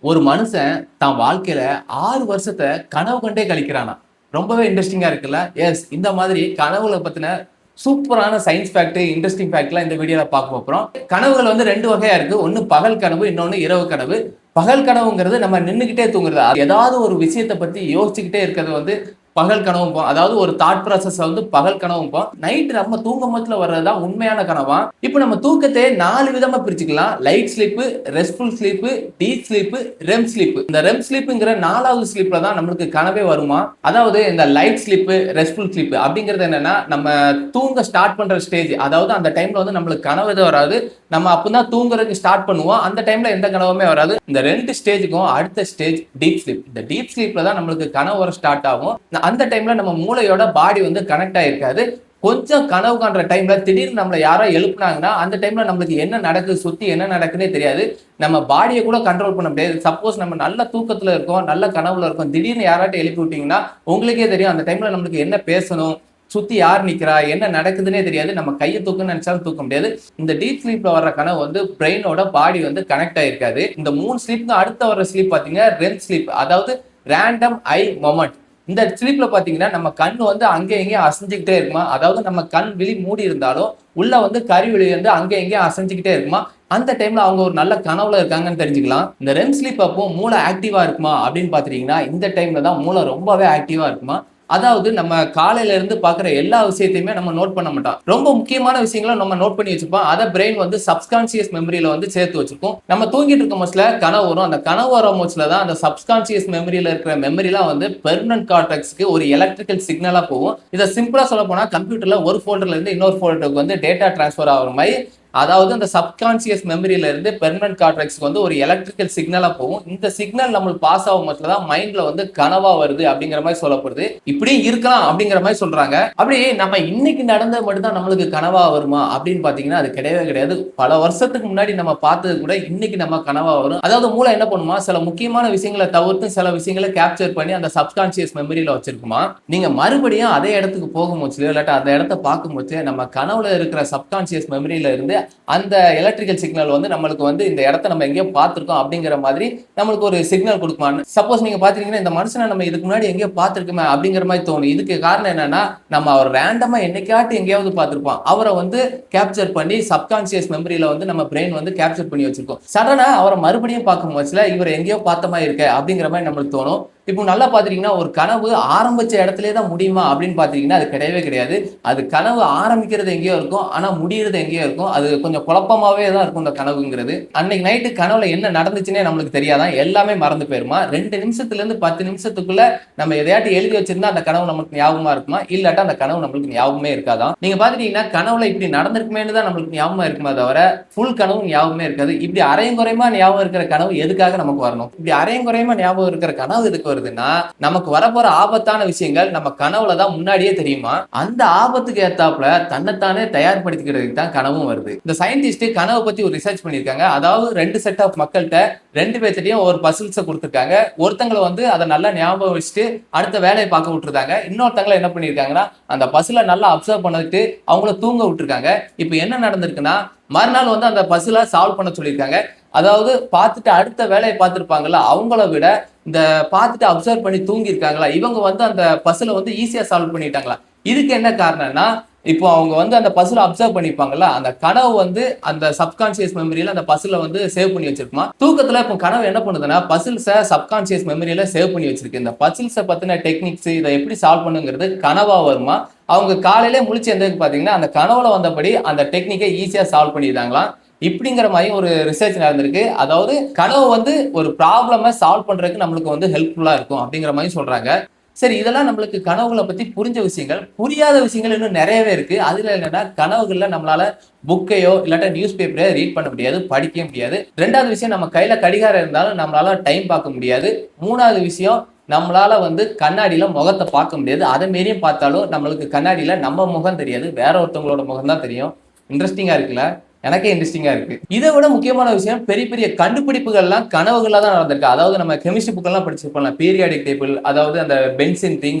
ஒரு மனுஷன் தான் வாழ்க்கையில 6 வருஷத்தை கனவு கண்டே கழிக்கிறானா. ரொம்பவே இன்ட்ரெஸ்டிங்கா இருக்குல்ல. எஸ், இந்த மாதிரி கனவுல பத்தின சூப்பரான சயின்ஸ் ஃபேக்ட், இன்ட்ரெஸ்டிங் ஃபேக்ட்லாம் இந்த வீடியோல பார்க்க போறோம். கனவுகள் வந்து 2 வகையா இருக்கு. ஒன்னு பகல் கனவு, இன்னொன்னு இரவு கனவு. பகல் கனவுங்கிறது நம்ம நின்னுகிட்டே தூங்குறது. ஏதாவது ஒரு விஷயத்தை பத்தி யோசிச்சுக்கிட்டே இருக்கிறது வந்து பகல் கனவும். அதாவது ஒரு தாட் ப்ராசஸ் வந்து பகல் கனவும். நைட் நம்ம தூங்கும் போதுல வர்றதுதான் உண்மையான கனவா. இப்போ நம்ம தூக்கத்தை 4 விதமா பிரிச்சுக்கலாம். Light sleep, RESTful sleep, deep sleep, REM sleep. இந்த ரெம் ஸ்லீப்ங்கிற 4வது ஸ்லீப்ல தான் நம்மளுக்கு கனவே வருமா. அதாவது இந்த லைட் ஸ்லீப், ரெஸ்ட்ஃபுல் ஸ்லீப் அப்படிங்கிறது என்னன்னா, நம்ம தூங்க ஸ்டார்ட் பண்ற ஸ்டேஜ். அதாவது அந்த டைம்ல வந்து நம்மளுக்கு கனவு எதுவும் வராது. நம்ம அப்பதான் தூங்குறதுக்கு ஸ்டார்ட் பண்ணுவோம். அந்த டைம்ல எந்த கனவுமே வராது. இந்த 2 ஸ்டேஜுக்கும் அடுத்த ஸ்டேஜ் டீப் ஸ்லீப். இந்த டீப் ஸ்லீப்ல தான் நம்மளுக்கு கனவு வர ஸ்டார்ட் ஆகும். அந்த டைம்ல நம்ம மூளையோட பாடி வந்து கனெக்ட் ஆயிருக்காது. கொஞ்சம் கனவு காண்ற டைம்ல திடீர்னு நம்மள யாரோ எழுப்புனாங்கன்னா அந்த டைம்ல நம்மளுக்கு என்ன நடக்குது, சுத்தி என்ன நடக்குன்னே தெரியாது. நம்ம பாடியை கூட கண்ட்ரோல் பண்ண முடியாது. சப்போஸ் நம்ம நல்ல தூக்கத்துல இருக்கோம், நல்ல கனவுல இருக்கோம், திடீர்னு யாராட்டும் எழுப்பி விட்டீங்கன்னா உங்களுக்கே தெரியும் அந்த டைம்ல நம்மளுக்கு என்ன பேசணும், சுத்தி யார் நிக்கிறா, என்ன நடக்குதுன்னே தெரியாது. நம்ம கையை தூக்குன்னு நினைச்சாலும் தூக்க முடியாது. இந்த டீப் ஸ்லீப்ல வர்ற கனவு வந்து பிரெயினோட பாடி வந்து கனெக்ட் ஆயிருக்காது. இந்த 3 ஸ்லீப்க்கு அடுத்த வர்ற ஸ்லீப் பாத்தீங்கன்னா ரெம் ஸ்லீப். அதாவது ரேண்டம் ஐ மொமெண்ட். இந்த ஸ்லீப்ல பாத்தீங்கன்னா நம்ம கண் வந்து அங்கே எங்கேயும் அசைஞ்சுக்கிட்டே இருக்குமா. அதாவது நம்ம கண் விழி மூடி இருந்தாலும் உள்ள வந்து கருவிழி வந்து அங்கே எங்கேயும் அசைஞ்சுக்கிட்டே இருக்குமா. அந்த டைம்ல அவங்க ஒரு நல்ல கனவுல இருக்காங்கன்னு தெரிஞ்சுக்கலாம். இந்த ரெம் ஸ்லீப் அப்போ மூளை ஆக்டிவா இருக்குமா அப்படின்னு பாத்தீங்கன்னா இந்த டைம்ல தான் மூளை ரொம்பவே ஆக்டிவா இருக்குமா. அதாவது நம்ம காலையில இருந்து பாக்குற எல்லா விஷயத்தையுமே நம்ம நோட் பண்ண மாட்டோம். ரொம்ப முக்கியமான விஷயங்களை நம்ம நோட் பண்ணி வச்சுப்போம். அதை பிரெயின் வந்து சப்கான்சியஸ் மெமரியில வந்து சேர்த்து வச்சிருக்கோம். நம்ம தூங்கிட்டு இருக்க மோஸ்ட்ல கனவு வரும். அந்த கனவு வர மோஸ்ட்ல தான் அந்த சப்கான்சியஸ் மெமரியில இருக்கிற மெமரிலாம் வந்து பெர்மனன்ட் கார்டெக்ஸ்க்கு ஒரு எலக்ட்ரிக்கல் சிக்னலா போகும். இதை சிம்பிளா சொல்ல போனா கம்ப்யூட்டர்ல ஒரு ஃபோல்டர்ல இருந்து இன்னொரு ஃபோல்டருக்கு வந்து டேட்டா டிரான்ஸ்ஃபர் ஆகிற மாதிரி, அதாவது அந்த சப்கான்சியஸ் மெமரியில இருந்து பெர்மனன்ட் கார்டெக்ஸ்க்கு வந்து ஒரு எலக்ட்ரிக்கல் சிக்னலா போகும். இந்த சிக்னல் நம்மளுக்கு பாஸ் ஆகும் மட்டும் தான் மைண்ட்ல வந்து கனவா வருது அப்படிங்கிற மாதிரி சொல்லப்படுது. இப்படி இருக்கலாம் அப்படிங்கிற மாதிரி சொல்றாங்க. அப்படி நம்ம இன்னைக்கு நடந்தது மட்டும் தான் நம்மளுக்கு கனவா வருமா அப்படின்னு பாத்தீங்கன்னா அது கிடையவே கிடையாது. பல வருஷத்துக்கு முன்னாடி நம்ம பார்த்தது கூட இன்னைக்கு நம்ம கனவா வரும். அதாவது மூளை என்ன பண்ணுமா, சில முக்கியமான விஷயங்களை தவிர்த்து சில விஷயங்களை கேப்சர் பண்ணி அந்த சப்கான்சியஸ் மெமரியில வச்சிருக்குமா. நீங்க மறுபடியும் அதே இடத்துக்கு போகும்போது இல்லாட்டா அந்த இடத்த பார்க்கும்போது நம்ம கனவுல இருக்கிற சப்கான்சியஸ் மெமரியில இருந்து அந்த எலக்ட்ரிக்கல் சிக்னல் வந்து நம்மளுக்கு வந்து இந்த இடத்த நம்ம எங்கேயோ பார்த்திருக்கோம் அப்படிங்கிற மாதிரி நம்மளுக்கு ஒரு சிக்னல் கொடுக்குமான்னு. சப்போஸ் நீங்க பாத்தீங்கன்னா இந்த மனுஷனை நம்ம இதுக்கு முன்னாடி எங்கேயோ பார்த்திருக்குமே அப்படிங்கிற மாதிரி தோணும். இதுக்கு காரணம் என்னன்னா, நம்ம அவர் ரேண்டமா என்னைக்காட்டு எங்கேயாவது பார்த்திருப்போம். அவரை வந்து கேப்சர் பண்ணி சப்கான்சியஸ் மெமரியில வந்து நம்ம பிரெயின் வந்து கேப்சர் பண்ணி வச்சிருக்கோம். சடனா அவரை மறுபடியும் பார்க்கும் போதுல இவர் எங்கேயோ பார்த்த மாதிரி இருக்க அப்படிங்கிற மாதிரி நம்மளுக்கு தோணும். இப்போ நல்லா பாத்தீங்கன்னா ஒரு கனவு ஆரம்பிச்ச இடத்துல தான் முடியுமா அப்படின்னு பாத்தீங்கன்னா அது கிடையவே கிடையாது. அது கனவு ஆரம்பிக்கிறது எங்கேயோ இருக்கும், ஆனா முடியறது எங்கேயோ இருக்கும். அது கொஞ்சம் குழப்பமாவே தான் இருக்கும் இந்த கனவுங்கிறது. அன்னைக்கு நைட்டு கனவுல என்ன நடந்துச்சுன்னே நம்மளுக்கு தெரியாதான், எல்லாமே மறந்து போயிருமா. 2 நிமிஷத்துல இருந்து 10 நிமிஷத்துக்குள்ள நம்ம எதையாட்டி எழுதி வச்சிருந்தா அந்த கனவு நமக்கு ஞாபகமா இருக்குமா, இல்லாட்டா அந்த கனவு நம்மளுக்கு ஞாபகமே இருக்காதான். நீங்க பாத்துட்டீங்கன்னா கனவுல இப்படி நடந்திருக்குமேனு தான் நம்மளுக்கு ஞாபகமா இருக்குமா தவிர ஃபுல் கனவு ஞாபகமே இருக்காது. இப்படி அரையும் குறையமா ஞாபகம் இருக்கிற கனவு எதுக்காக நமக்கு வரணும். இப்படி அரையும் குறையமா ஞாபகம் இருக்கிற கனவு எதுக்கு வருதுன்னா, நமக்கு வரப்போற ஆபத்தான விஷயங்கள் நம்ம கனவுல தான் முன்னாடியே தெரியுமா. அந்த ஆபத்துக்கு ஏத்தாப்புல தன்னைத்தானே தயார்படுத்திக்கிறதுக்கு தான் கனவும் வருது. இந்த சயின்டிஸ்ட் கனவை பத்தி ஒரு ரிசர்ச் பண்ணிருக்காங்க. அதாவது 2 செட் ஆஃப் மக்கள்கிட்ட 2 பேர்த்திட்டையும் ஒரு பசில்ஸை கொடுத்துருக்காங்க. ஒருத்தங்களை வந்து அதை நல்லா ஞாபகம் வச்சுட்டு அடுத்த வேலையை பார்க்க விட்டுருக்காங்க. இன்னொருத்தங்களை என்ன பண்ணிருக்காங்கன்னா அந்த பசிலை நல்லா அப்சர்வ் பண்ணிட்டு அவங்கள தூங்க விட்டுருக்காங்க. இப்ப என்ன நடந்திருக்குன்னா, மறுநாள் வந்து அந்த பசிலை சால்வ் பண்ண சொல்லியிருக்காங்க. அதாவது பார்த்துட்டு அடுத்த வேலையை பார்த்துருப்பாங்கல்ல அவங்கள விட இந்த பார்த்துட்டு அப்சர்வ் பண்ணி தூங்கி இருக்காங்களா இவங்க வந்து அந்த பசிலை வந்து ஈஸியா சால்வ் பண்ணிட்டாங்களா. இதுக்கு என்ன காரணம்னா, இப்போ அவங்க வந்து அந்த பசிலை அப்சர்வ் பண்ணிப்பாங்கல்ல, அந்த கனவு வந்து அந்த சப்கான்சியஸ் மெமரியில அந்த பசிலை வந்து சேவ் பண்ணி வச்சிருக்குமா. தூக்கத்துல இப்போ கனவு என்ன பண்ணுதுன்னா பசில்ஸை சப்கான்சியஸ் மெமரியில சேவ் பண்ணி வச்சிருக்கு. இந்த பசில்ஸை பத்தின டெக்னிக்ஸ் இதை எப்படி சால்வ் பண்ணுங்கிறது கனவா வருமா. அவங்க காலையிலே முழிச்சு எந்ததுக்கு பாத்தீங்கன்னா அந்த கனவுல வந்தபடி அந்த டெக்னிக்கை ஈஸியா சால்வ் பண்ணிடுறாங்களாம். இப்படிங்கிற மாதிரி ஒரு ரிசர்ச் நடந்திருக்கு. அதாவது கனவு வந்து ஒரு ப்ராப்ளமை சால்வ் பண்றதுக்கு நம்மளுக்கு வந்து ஹெல்ப்ஃபுல்லா இருக்கும் அப்படிங்கிற மாதிரி சொல்றாங்க. சரி, இதெல்லாம் நம்மளுக்கு கனவுகளை பத்தி புரிஞ்ச விஷயங்கள். புரியாத விஷயங்கள் இன்னும் நிறையவே இருக்கு. அதுல என்னன்னா கனவுகள்ல நம்மளால புக்கையோ இல்லாட்டா நியூஸ் பேப்பரையோ ரீட் பண்ண முடியாது, படிக்க முடியாது. 2வது விஷயம், நம்ம கையில கடிகாரம் இருந்தாலும் நம்மளால டைம் பார்க்க முடியாது. 3வது விஷயம், நம்மளால வந்து கண்ணாடியில முகத்தை பார்க்க முடியாது. அதை மீறியும் பார்த்தாலும் நம்மளுக்கு கண்ணாடியில நம்ம முகம் தெரியாது, வேற ஒருத்தவங்களோட முகம் தான் தெரியும். இன்ட்ரெஸ்டிங்கா இருக்குல்ல. எனக்கே இன்ட்ரெஸ்டிங்கா இருக்கு. இதை விட முக்கியமான விஷயம், பெரிய பெரிய கண்டுபிடிப்புகள்லாம் கனவுகளா தான் நடந்திருக்கு. அதாவது நம்ம கெமிஸ்ட்ரி புக்கெல்லாம் படிச்சிருப்போம், பீரியாடிக் டேபிள், அதாவது அந்த பென்சின் ரிங்.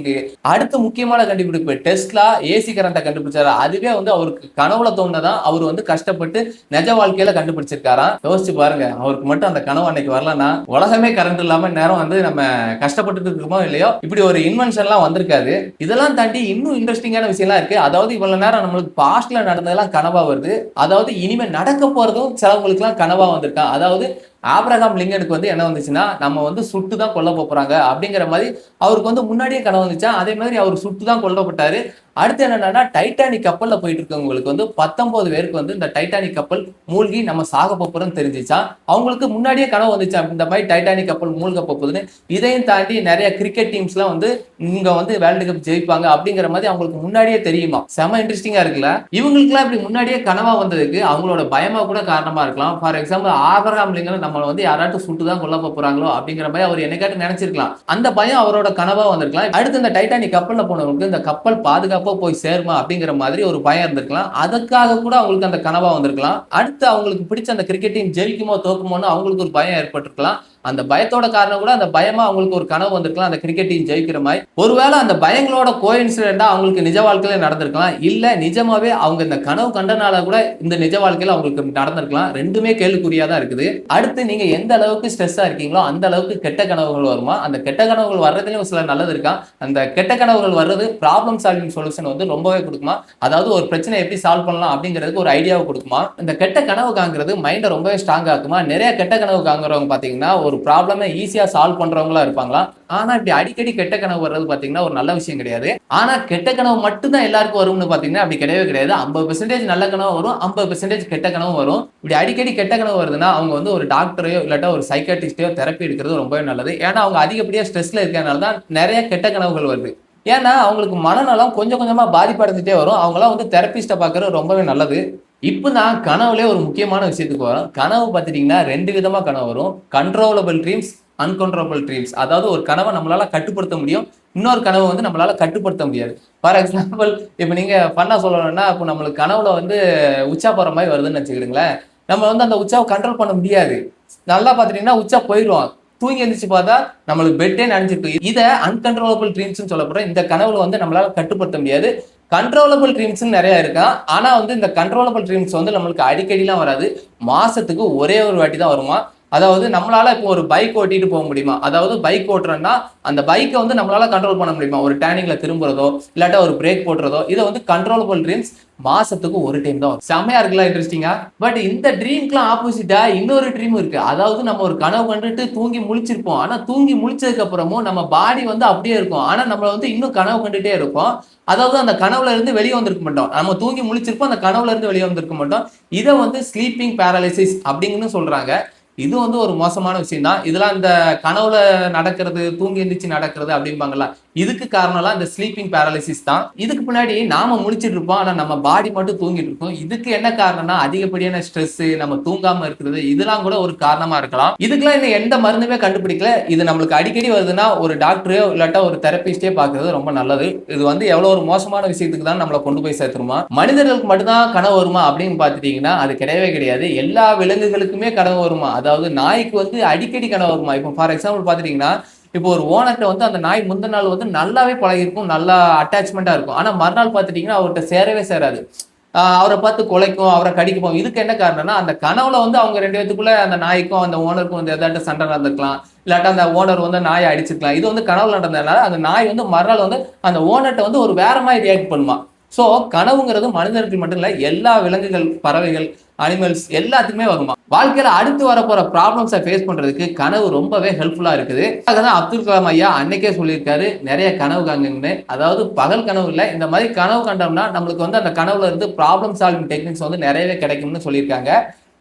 அடுத்த முக்கியமான கண்டுபிடிப்பு டெஸ்லா ஏசி கரண்ட்டை கண்டுபிடிச்சாரு. அதுவே வந்து அவருக்கு கனவுல தோணுதான் அவர் வந்து கஷ்டப்பட்டு நிஜ வாழ்க்கையில கண்டுபிடிச்சிருக்காராம். யோசிச்சு பாருங்க, அவருக்கு மட்டும் அந்த கனவு அன்னைக்கு வரலன்னா உலகமே கரண்ட் இல்லாம நேரம் வந்து நம்ம கஷ்டப்பட்டு இருக்கோமோ இல்லையோ, இப்படி ஒரு இன்வென்ஷன்லாம் வந்திருக்காது. இதெல்லாம் தாண்டி இன்னும் இன்ட்ரெஸ்டிங்கான விஷயம்லாம் இருக்கு. அதாவது இவ்வளவு நேரம் நம்மளுக்கு பாஸ்ட்ல நடந்ததெல்லாம் கனவா வருது, அதாவது இனிமே நடக்க போறதும் சிலவங்களுக்கு எல்லாம் கனவா வந்திருக்கா. அதாவது ஆப்ரஹாம் லிங்கனுக்கு வந்து என்ன வந்துச்சுன்னா, நம்ம வந்து சுட்டு தான் கொல்ல போறாங்க அப்படிங்கிற மாதிரி அவருக்கு வந்து முன்னாடியே கனவு வந்துச்சா. அதே மாதிரி அவர் சுட்டு தான் கொல்லப்பட்டாரு. அடுத்து என்னன்னா, டைட்டானிக் கப்பல்ல போயிட்டு இருக்கவங்களுக்கு வந்து 19 பேருக்கு வந்து இந்த டைட்டானிக் கப்பல் மூழ்கி நம்ம சாக போறோம்னு தெரிஞ்சிச்சா. அவங்களுக்கு முன்னாடியே கனவு வந்துச்சா இந்த மாதிரி டைட்டானிக் கப்பல் மூழ்க போகுதுன்னு. இதையும் தாண்டி நிறைய கிரிக்கெட் டீம்ஸ்லாம் வந்து இங்க வந்து வேர்ல்டு கப் ஜெயிப்பாங்க அப்படிங்கிற மாதிரி அவங்களுக்கு முன்னாடியே தெரியுமா. செம இன்ட்ரெஸ்டிங்கா இருக்குல்ல. இவங்களுக்குலாம் இப்படி முன்னாடியே கனவா வந்ததுக்கு அவங்களோட பயமா கூட காரணமா இருக்கலாம். ஃபார் எக்ஸாம்பிள் ஆபிரகாம் லிங்கன் நம்மளை வந்து யாராட்டும் சுட்டு தான் கொல்ல போறாங்களோ அப்படிங்கிற மாதிரி அவர் என்னைக்காட்டு நினைச்சிருக்கலாம். அந்த பயம் அவரோட கனவா வந்திருக்கலாம். அடுத்து இந்த டைட்டானிக் கப்பல்ல போனவங்களுக்கு இந்த கப்பல் பாதுகாப்பா போய் சேருமா அப்படிங்கிற மாதிரி ஒரு பயம் இருந்திருக்கலாம். அதுக்காக கூட அவங்களுக்கு அந்த கனவா வந்திருக்கலாம். அடுத்து அவங்களுக்கு பிடிச்ச அந்த கிரிக்கெட் டீம் ஜெயிக்குமோ தோக்குமோன்னு அவங்களுக்கு ஒரு பயம் ஏற்பட்டிருக்கலாம். அந்த பயத்தோட காரணம் கூட அந்த பயமா அவங்களுக்கு ஒரு கனவு வந்திருக்கலாம், அந்த கிரிக்கெட் டீம் ஜெயிக்கிற மாதிரி. ஒருவேளை அந்த பயங்களோட கோஇன்சிடென்ட்டா அவங்களுக்கு நிஜ வாழ்க்கையில நடந்திருக்கலாம். இல்ல நிஜமாவே அவங்க இந்த கனவு கண்டனால கூட இந்த நிஜ வாழ்க்கையில அவங்களுக்கு நடந்திருக்கலாம். ரெண்டுமே கேள்விக்குறியா தான் இருக்குது. அடுத்து நீங்க எந்த அளவுக்கு ஸ்ட்ரெஸ்ஸா இருக்கீங்களோ அந்த அளவுக்கு கெட்ட கனவுகள் வருமா. அந்த கெட்ட கனவுகள் வர்றதுலயும் சில நல்லது இருக்கா. அந்த கெட்ட கனவுகள் வர்றது ப்ராப்ளம் சால்விங் சொல்யூஷன் வந்து ரொம்பவே கொடுக்குமா. அதாவது ஒரு பிரச்சனை எப்படி சால்வ் பண்ணலாம் அப்படிங்கிறதுக்கு ஒரு ஐடியாவை கொடுக்குமா. இந்த கெட்ட கனவு காங்கிறது மைண்டை ரொம்பவே ஸ்ட்ராங் ஆக்குமா. நிறைய கெட்ட கனவு காங்குறவங்க பாத்தீங்கன்னா ஒரு ப்ராப்ளமை ஈஸியா சால்வ் பண்றவங்களா இருப்பாங்களா. ஆனா இப்படி அடிக்கடி கெட்ட கனவு வர்றது பாத்தீங்கன்னா ஒரு நல்ல விஷயம் கிடையாது. ஆனா கெட்ட கனவு மட்டும் தான் எல்லாருக்கும் வரும்னு பாத்தீங்கன்னா அப்படி கிடையவே கிடையாது. 50% நல்ல கனவு வரும், 50% கெட்ட கனவு வரும். இப்படி அடிக்கடி கெட்ட கனவு வருதுன்னா அவங்க வந்து ஒரு டாக்டரையோ இல்லாட்டா ஒரு சைக்காட்ரிஸ்டையோ தெரப்பி எடுக்கிறது ரொம்பவே நல்லது. ஏன்னா அவங்க அதிகப்படியா ஸ்ட்ரெஸ்ல இருக்கிறதுனால தான் நிறைய கெட்ட கனவுகள் வருது. ஏன்னா அவங்களுக்கு மனநலம் கொஞ்சம் கொஞ்சமா பாதிப்படைஞ்சிட்டே வரும். அவங்களாம் வந்து தெரப்பிஸ்ட பாக்குறது ரொம்பவே நல்லது. இப்போ நான் கனவுலே ஒரு முக்கியமான விஷயத்துக்கு வரும். கனவு பார்த்துட்டீங்கன்னா 2 விதமா கனவு வரும். Controllable dreams, uncontrollable dreams. அதாவது ஒரு கனவை நம்மளால கட்டுப்படுத்த முடியும், இன்னொரு கனவை வந்து நம்மளால கட்டுப்படுத்த முடியாது. ஃபார் எக்ஸாம்பிள் இப்போ நீங்க பண்ண சொல்லணும்னா, இப்போ நம்மளுக்கு கனவுல வந்து உச்சா போற மாதிரி வருதுன்னு வச்சுக்கிடுங்களேன். நம்ம வந்து அந்த உச்சாவை கண்ட்ரோல் பண்ண முடியாது. நல்லா பார்த்துட்டீங்கன்னா உச்சா போயிடுவோம். தூங்கி எழுந்திரிச்சு பார்த்தா நம்மளுக்கு பெட்டே நினைச்சிருக்கு. இதை அன்கண்ட்ரோலபிள் ட்ரீம்ஸ் சொல்லப்படுற இந்த கனவுல வந்து நம்மளால கட்டுப்படுத்த முடியாது. கண்ட்ரோலபிள் ட்ரீம்ஸ் நிறைய இருக்கா. ஆனா வந்து இந்த கண்ட்ரோலபிள் ட்ரீம்ஸ் வந்து நம்மளுக்கு அடிக்கடிலாம் வராது. மாசத்துக்கு ஒரே ஒரு வாட்டி தான் வருமா. அதாவது நம்மளால இப்போ ஒரு பைக் ஓட்டிட்டு போக முடியுமா. அதாவது பைக் ஓட்டுறோம்னா அந்த பைக்கை வந்து நம்மளால கண்ட்ரோல் பண்ண முடியுமா. ஒரு டேர்னிங்ல திரும்புறதோ இல்லாட்டா ஒரு பிரேக் போட்டுறதோ, இதை வந்து கண்ட்ரோலபிள் ட்ரீம்ஸ் மாசத்துக்கு ஒரு டைம் தான். செமையா இருக்குல்ல, இன்ட்ரெஸ்டிங்கா. பட் இந்த ட்ரீம்க்குலாம் ஆப்போசிட்டா இன்னொரு ட்ரீம் இருக்கு. அதாவது நம்ம ஒரு கனவு கண்டுட்டு தூங்கி முழிச்சிருப்போம். ஆனா தூங்கி முழிச்சதுக்கு அப்புறமும் நம்ம பாடி வந்து அப்படியே இருக்கும். ஆனா நம்ம வந்து இன்னும் கனவு கண்டுட்டே இருப்போம். அதாவது அந்த கனவுல இருந்து வெளியே வந்திருக்க மாட்டோம். நம்ம தூங்கி முழிச்சிருப்போம், அந்த கனவுல இருந்து வெளியே வந்திருக்க மாட்டோம். இதை வந்து ஸ்லீப்பிங் பேரலிசிஸ் அப்படின்னு சொல்றாங்க. இது வந்து ஒரு மோசமான விஷயம் தான். இதெல்லாம் இந்த கனவுல நடக்கிறது, தூங்கி எந்திரிச்சு நடக்கிறது அப்படிம்பாங்கல்ல, இதுக்கு காரணம்லாம் இந்த ஸ்லீப்பிங் பேரலிசிஸ் தான். இதுக்கு பின்னாடி நாம முழிச்சிட்டு இருப்போம், ஆனா நம்ம பாடி மட்டும் தூங்கிட்டு இருக்கும். இதுக்கு என்ன காரணம்னா அதிகப்படியான ஸ்ட்ரெஸ், நம்ம தூங்காம இருக்கிறது, இதெல்லாம் கூட ஒரு காரணமா இருக்கலாம். இதுக்கெல்லாம் இன்னும் எந்த மருந்துமே கண்டுபிடிக்கல. இது நம்மளுக்கு அடிக்கடி வருதுன்னா ஒரு டாக்டரையோ இல்லாட்டா ஒரு தெரபிஸ்டே பாக்குறது ரொம்ப நல்லது. இது வந்து எவ்வளவு ஒரு மோசமான விஷயத்துக்கு தான் நம்மளை கொண்டு போய் சேர்த்துருமா. மனிதர்களுக்கு மட்டும்தான் கனவு வருமா அப்படின்னு பாத்துட்டீங்கன்னா அது கிடையவே கிடையாது. எல்லா விலங்குகளுக்குமே கனவு வருமா. அதாவது நாய்க்கு வந்து அடிக்கடி கனவு வருமா. இப்போ ஃபார் எக்ஸாம்பிள் பாத்துட்டீங்கன்னா, இப்போ ஒரு ஓனர்கிட்ட வந்து அந்த நாய் முந்தின நாள் வந்து நல்லாவே பழகிருக்கும், நல்லா அட்டாச்மெண்டா இருக்கும். ஆனா மறுநாள் பாத்துட்டீங்கன்னா அவர்கிட்ட சேரவே சேராது. அவரை பார்த்து குலைக்கும், அவரை கடிக்கும். இதுக்கு என்ன காரணம்னா அந்த கனவுல வந்து அவங்க 2 பேத்துக்குள்ள அந்த நாய்க்கும் அந்த ஓனருக்கும் வந்து ஏதாட்டும் சண்டை நடந்துக்கலாம், இல்லாட்டா அந்த ஓனர் வந்து நாயை அடிச்சிருக்கலாம். இது வந்து கனவுல நடந்ததுனால அந்த நாய் வந்து மறுநாள் வந்து அந்த ஓனர்கிட்ட வந்து ஒரு வேற மாதிரி ரியாக்ட் பண்ணுமா. ஸோ கனவுங்கிறது மனிதர்கள் மட்டும் இல்ல, எல்லா விலங்குகள், பறவைகள், அனிமல்ஸ் எல்லாத்துக்குமே வருமா. வாழ்க்கையில அடுத்து வரப்போற ப்ராப்ளம்ஸை ஃபேஸ் பண்றதுக்கு கனவு ரொம்பவே ஹெல்ப்ஃபுல்லா இருக்குது. அதுதான் அப்துல் கலாம் ஐயா அன்னைக்கே சொல்லியிருக்காரு, நிறைய கனவு காங்குங்கன்னு. அதாவது பகல் கனவு இல்லை, இந்த மாதிரி கனவு கண்டோம்னா நம்மளுக்கு வந்து அந்த கனவுல இருந்து ப்ராப்ளம் சால்விங் டெக்னிக்ஸ் வந்து நிறையவே கிடைக்கும்னு சொல்லியிருக்காங்க.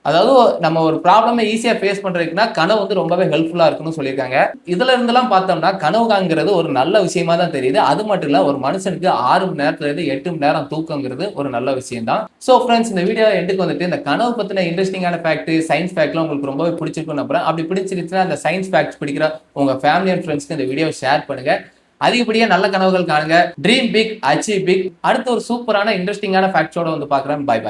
அதாவது நம்ம ஒரு ப்ராப்ளமை ஈஸியா ஃபேஸ் பண்றதுக்குன்னா கனவு வந்து ரொம்பவே ஹெல்ப்ஃபுல்லா இருக்குன்னு சொல்லியிருக்காங்க. இதுல இருந்தெல்லாம் பார்த்தோம்னா கனவு காண்கிறது ஒரு நல்ல விஷயமா தான் தெரியுது. அது மட்டும் இல்ல, ஒரு மனுஷனுக்கு 6 மணி நேரத்துல இருந்து 8 மணி நேரம் தூக்கங்கிறது ஒரு நல்ல விஷயம் தான். ஸோ ஃப்ரெண்ட்ஸ், இந்த வீடியோ எண்டுக்கு வந்துட்டு இந்த கனவு பத்தின இன்ட்ரெஸ்டிங்கான ஃபேக்ட், சயின்ஸ் ஃபேக்ட்லாம் உங்களுக்கு ரொம்பவே பிடிச்சிருக்குன்னு நம்புறேன். அப்படி பிடிச்சிருச்சுன்னா அந்த சயின்ஸ் ஃபேக்ட்ஸ் பிடிக்கிற உங்க ஃபேமிலி அண்ட் ஃப்ரெண்ட்ஸ்க்கு இந்த வீடியோ ஷேர் பண்ணுங்க. அதிகப்படியா நல்ல கனவுகள் காணுங்க. Dream big, achieve big. அடுத்த ஒரு சூப்பரான இன்ட்ரெஸ்டிங்கான ஃபேக்ட்ஸோட வந்து பார்க்குறேன். Bye by.